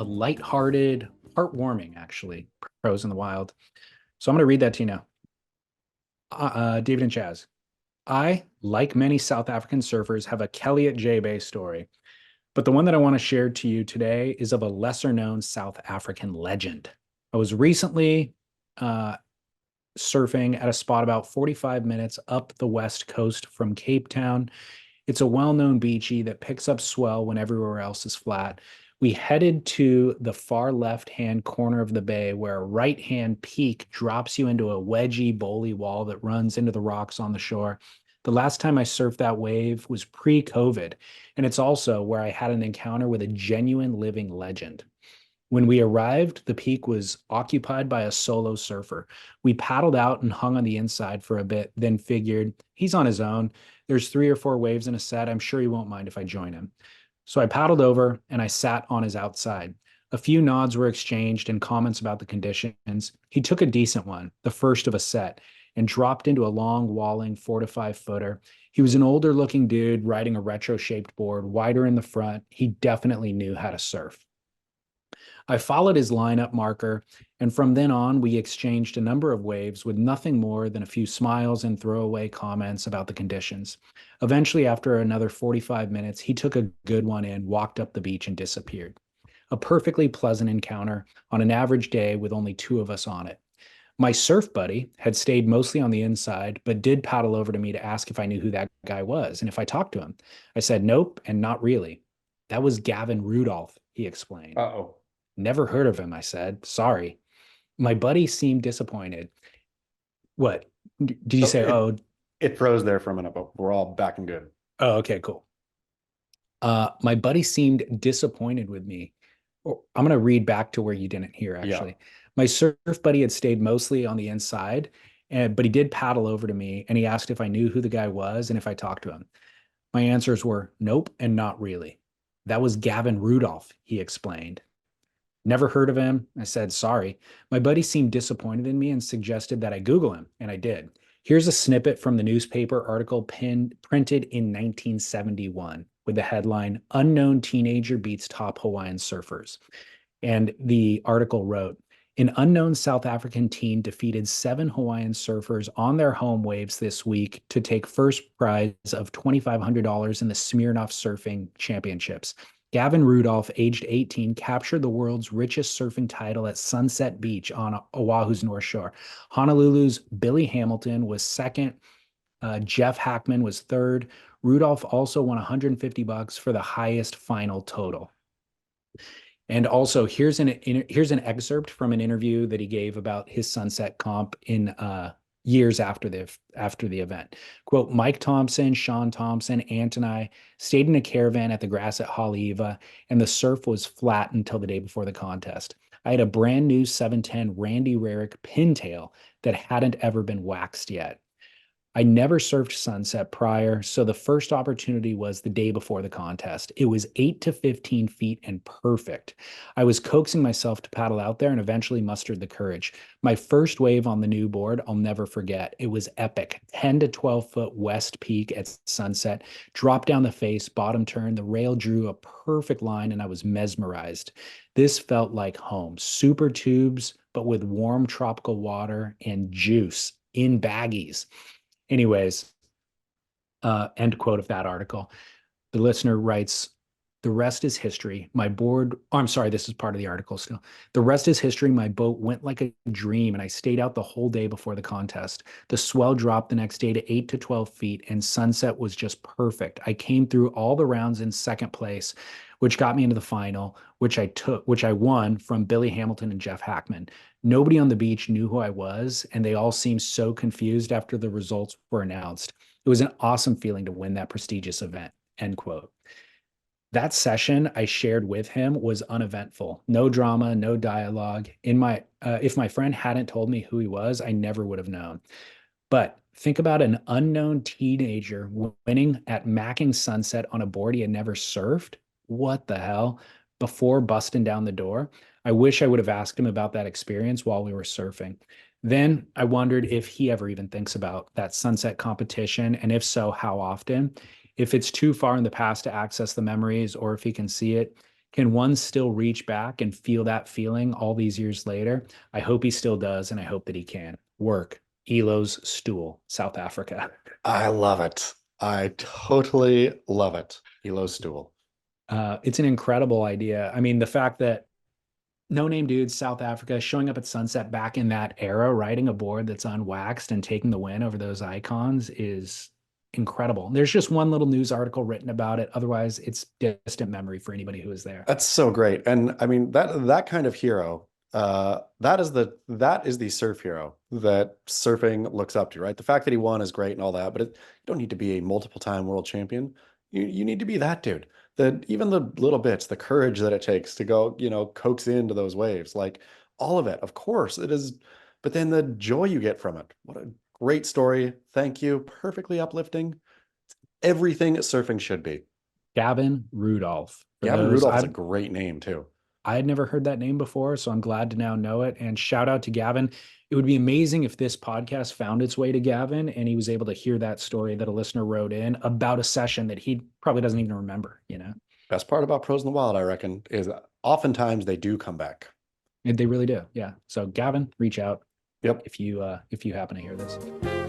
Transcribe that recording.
a lighthearted, heartwarming, actually, Pros in the Wild. So I'm going to read that to you now. David and Chaz. I, like many South African surfers, have a Kelly at J Bay story. But the one that I want to share to you today is of a lesser known South African legend. I was recently uh, surfing at a spot about 45 minutes up the west coast from Cape Town. It's a well-known beachy that picks up swell when everywhere else is flat. We headed to the far left-hand corner of the bay where a right-hand peak drops you into a wedgy, bowly wall that runs into the rocks on the shore. The last time I surfed that wave was pre-COVID, and it's also where I had an encounter with a genuine living legend. When we arrived, the peak was occupied by a solo surfer. We paddled out and hung on the inside for a bit, then figured he's on his own. There's 3 or 4 waves in a set. I'm sure he won't mind if I join him. So I paddled over and I sat on his outside. A few nods were exchanged and comments about the conditions. He took a decent one, the first of a set, and dropped into a long, walling 4 to 5 footer. He was an older looking dude riding a retro shaped board, wider in the front. He definitely knew how to surf. I followed his lineup marker, and from then on, we exchanged a number of waves with nothing more than a few smiles and throwaway comments about the conditions. Eventually, after another 45 minutes, he took a good one in, walked up the beach, and disappeared. A perfectly pleasant encounter on an average day with only 2 of us on it. My surf buddy had stayed mostly on the inside, but did paddle over to me to ask if I knew who that guy was and if I talked to him. I said nope and not really. That was Gavin Rudolph, he explained. Uh-oh. Never heard of him, I said. Sorry. My buddy seemed disappointed. What? Did you So say, it oh, it froze there for a minute, but we're all back and good. oh, okay, cool. My buddy seemed disappointed with me. I'm going to read back to where you didn't hear, Yeah. actually. My surf buddy had stayed mostly on the inside, but he did paddle over to me and he asked if I knew who the guy was and if I talked to him. My answers were nope and not really. That was Gavin Rudolph, he explained. Never heard of him. I said, sorry. My buddy seemed disappointed in me and suggested that I Google him, and I did. Here's a snippet from the newspaper article printed in 1971 with the headline, Unknown Teenager Beats Top Hawaiian Surfers. And the article wrote, an unknown South African teen defeated 7 Hawaiian surfers on their home waves this week to take first prize of $2,500 in the Smirnoff Surfing Championships. Gavin Rudolph, aged 18, captured the world's richest surfing title at Sunset Beach on Oahu's North Shore. Honolulu's Billy Hamilton was second. Jeff Hackman was third. Rudolph also won $150 for the highest final total. And also, here's an excerpt from an interview that he gave about his sunset comp in years after the event. Quote, Mike Thompson, Sean Thompson, Ant and I stayed in a caravan at the grass at Haleiwa, and the surf was flat until the day before the contest. I had a brand new 710 Randy Rarick pintail that hadn't ever been waxed yet. I never surfed sunset prior, so the first opportunity was the day before the contest. It was 8 to 15 feet and perfect. I was coaxing myself to paddle out there and eventually mustered the courage. My first wave on the new board, I'll never forget. It was epic. 10 to 12 foot west peak at sunset, drop down the face, bottom turn. The rail drew a perfect line and I was mesmerized. This felt like home. Super tubes, but with warm tropical water and juice in baggies. Anyways, end quote of that article. The listener writes, the rest is history. My board, oh, I'm sorry, this is part of the article still. The rest is history. My boat went like a dream and I stayed out the whole day before the contest. The swell dropped the next day to 8 to 12 feet and sunset was just perfect. I came through all the rounds in second place, which got me into the final, which I won from Billy Hamilton and Jeff Hackman. Nobody on the beach knew who I was, and they all seemed so confused after the results were announced. It was an awesome feeling to win that prestigious event, end quote. That session I shared with him was uneventful. No drama, no dialogue. If my friend hadn't told me who he was, I never would have known. But think about an unknown teenager winning at Macking Sunset on a board he had never surfed. What the hell? Before busting down the door. I wish I would have asked him about that experience while we were surfing. Then I wondered if he ever even thinks about that sunset competition, and if so, how often. If it's too far in the past to access the memories, or if he can see it, Can one still reach back and feel that feeling all these years later? I hope he still does, and I hope that he can. Work. Elo's stool, South Africa. I love it. I totally love it. Elo stool. It's an incredible idea. I mean, the fact that no name dudes, South Africa, showing up at sunset back in that era, riding a board that's unwaxed and taking the win over those icons is incredible. There's just one little news article written about it. Otherwise, it's distant memory for anybody who was there. That's so great. And I mean that kind of hero, that is the surf hero that surfing looks up to, right? The fact that he won is great and all that, but you don't need to be a multiple time world champion. You need to be that dude. That even the little bits, the courage that it takes to go, coax into those waves, like all of it, of course it is, but then the joy you get from it. What a great story. Thank you. Perfectly uplifting. Everything surfing should be. Gavin Rudolph. For Gavin those, Rudolph is a great name too. I had never heard that name before, so I'm glad to now know it. And shout out to Gavin. It would be amazing if this podcast found its way to Gavin and he was able to hear that story that a listener wrote in about a session that he probably doesn't even remember, Best part about Pros in the Wild, I reckon, is oftentimes they do come back. And they really do. Yeah. So Gavin, reach out Yep. if you happen to hear this.